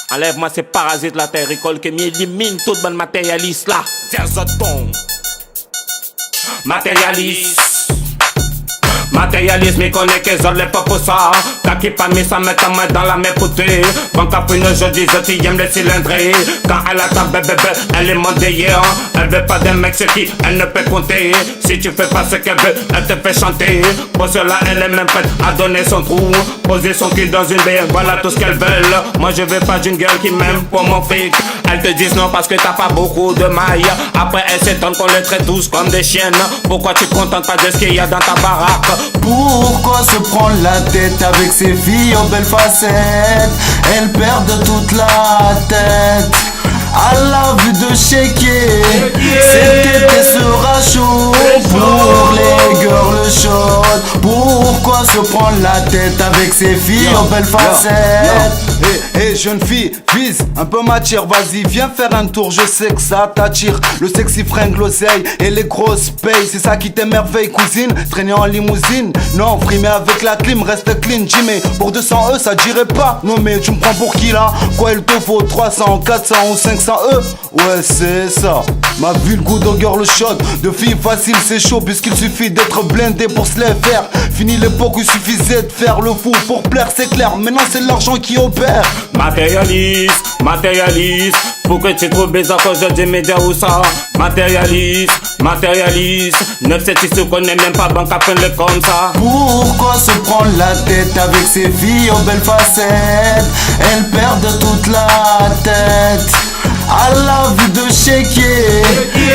Enlève-moi ces parasites la terricole qui m'élimine toute bonne matérialiste là. Diazoton. Matérialiste. Matérialiste, m'y connaît que j'en l'ai pas pour ça. Quand qui pas mis ça, met ta main dans la main poutée. Quand après une je dis, je aime les cylindrés. Quand elle a ta bébé, elle est mondée. Elle veut pas d'un mec sur qui elle ne peut compter. Si tu fais pas ce qu'elle veut, elle te fait chanter. Pour cela, elle est même prête à donner son trou. Poser son cul dans une baie, voilà tout ce qu'elle veut. Moi je veux pas d'une gueule qui m'aime pour mon fric. Elles te disent non parce que t'as pas beaucoup de mailles. Après elles s'étonnent qu'on les traite tous comme des chiennes. Pourquoi tu te contentes pas de ce qu'il y a dans ta baraque? Pourquoi se prendre la tête avec ces filles aux belles facettes? Elles perdent toute la tête à la vue de chéquier. Cette tête sera chaud pour les girls chaudes. Pourquoi se prendre la tête avec ces filles aux belles facettes? Hey jeune fille, vise un peu matière, vas-y viens faire un tour, je sais que ça t'attire. Le sexy fringue, l'oseille et les grosses payes, c'est ça qui t'émerveille cousine. Traîner en limousine, non frimer avec la clim, reste clean Jimmy. Pour 200 ça dirait pas, non mais tu me prends pour qui là? Quoi il te faut 300, 400 ou 500 Ouais c'est ça, ma vu le goût de girl chaude. De filles faciles c'est chaud puisqu'il suffit d'être blindé pour se les faire. Fini l'époque où il suffisait de faire le fou pour plaire, c'est clair, maintenant c'est l'argent qui opère. Matérialiste, matérialiste. Pourquoi tu trouves bizarre quand je dis média ou ça? Matérialiste, matérialiste. 9-7 ils se connaissent même pas, banque à peine comme ça. Pourquoi se prendre la tête avec ces filles aux belles facettes? Elles perdent toute la tête à la vue de chéquier.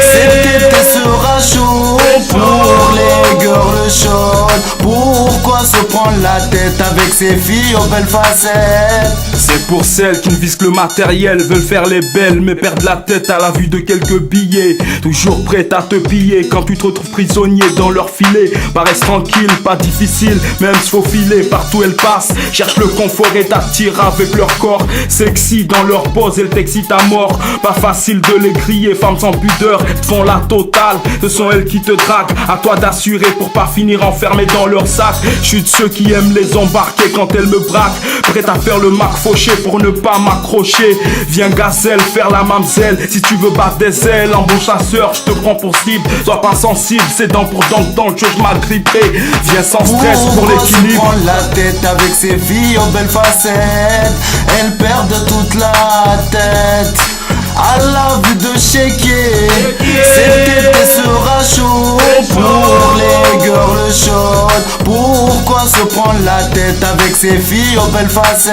Cette tête sera chaud pour les girls chaudes. Pourquoi se prendre la tête avec ces filles aux belles facettes? C'est pour celles qui ne visent que le matériel, veulent faire les belles mais perdent la tête à la vue de quelques billets. Toujours prêtes à te piller quand tu te retrouves prisonnier dans leur filet. Paraissent tranquilles, pas difficile, même se faufiler. Partout elles passent, cherchent le confort et t'attirent avec leur corps. Sexy dans leur pose, elles t'excitent à mort. Pas facile de les griller, femmes sans pudeur, te font la totale. Ce sont elles qui te draguent, à toi d'assurer pour pas finir enfermé dans leur sac. Je suis de ceux qui aiment les embarquer quand elles me braquent. Prêt à faire le marque fauché pour ne pas m'accrocher. Viens gazelle, faire la mamzelle. Si tu veux battre des ailes, en bon chasseur, je te prends pour cible. Sois pas sensible, c'est dent pour dent dans le jeu, je m'as grippé. Viens sans stress pour l'équilibre. Pourquoi se prendre la tête avec ces filles aux belles facettes? Elles perdent toute la tête à la vue de chéquier. Cette tête sera chaud pour les girls chaudes. Pourquoi se prendre la tête avec ces filles aux belles facettes?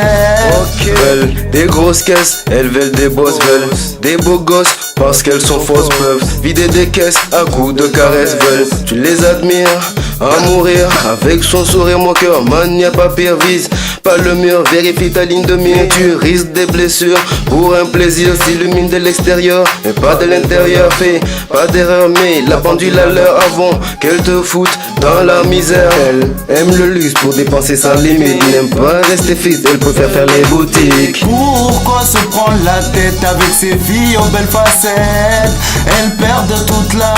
Veulent des grosses caisses, elles veulent des boss, veulent des beaux gosses parce qu'elles sont fausses, peuvent vider des caisses à coups de caresses, veulent tu les admires à mourir avec son sourire moqueur. Man, y'a pas pire, vise pas le mur, vérifie ta ligne de mire. Tu risques des blessures pour un plaisir, s'illumine de l'extérieur et pas de l'intérieur. Fais pas d'erreur, mais la pendule à l'heure avant qu'elle te foute dans la misère. Elle aime le luxe pour dépenser sans limite, n'aime pas rester fixe, elle préfère faire les boutiques. Pourquoi se prendre la tête avec ces filles aux belles facettes? Elles perdent toute la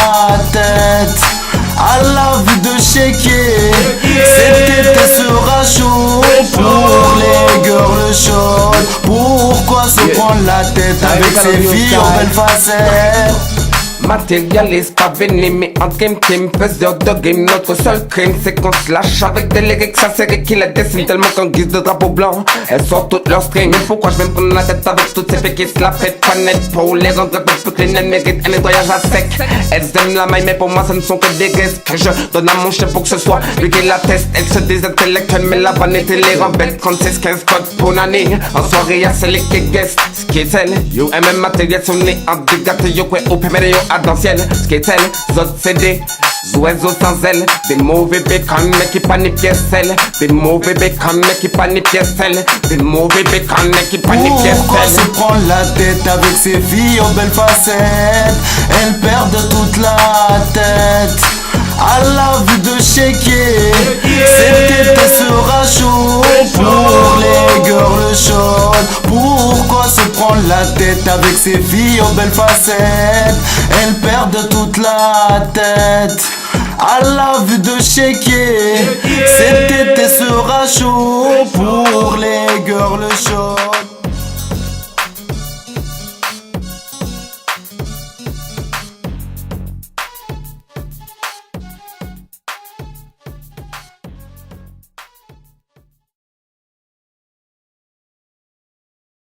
tête à la vue de chéquier. Cette tête sera chaud pour les girls chaudes. Pourquoi se prendre la tête avec ces filles aux belles facettes? Matérialiste, pas véné, mais en game team, faiseur de game, notre seul crime c'est qu'on se lâche avec des lyrics acérés qui la dessinent tellement qu'en guise de drapeau blanc. Elles sortent toutes leurs strings, mais pourquoi je vais me prendre la tête avec toutes ces filles qui se la pètent pas net pour les rendre un peu plus clean, elles méritent un nettoyage à sec. Elles aiment la maille, mais pour moi ce ne sont que des gestes que je donne à mon chef pour que ce soit lui qui la teste. Elles se disent intellectuelles, mais la vanité les rend belles. 36-15 codes pour l'année, en soirée y'a celle qui guest. Ce qui est celle, yo MM matériel sonné en dégâté, yo quoi au péméré yo d'ancienne, ce qui est elle, zot CD, oiseaux sans ailes, des mauvais bécans mais qui pas ni pièces ailes, des mauvais bécans mais qui pas ni pièces ailes, des mauvais bécans mais qui pas ni pièces ailes. Pourquoi se prendre la tête avec ces filles aux belles facettes? Elles perdent toute la tête à la vue de chéquier. Cette tête sera chaud pour les girls chaudes. Pourquoi se prendre la tête avec ces filles aux belles facettes? Elles perdent toute la tête à la vue de chéquier. Cette tête sera chaud pour les girls chaudes.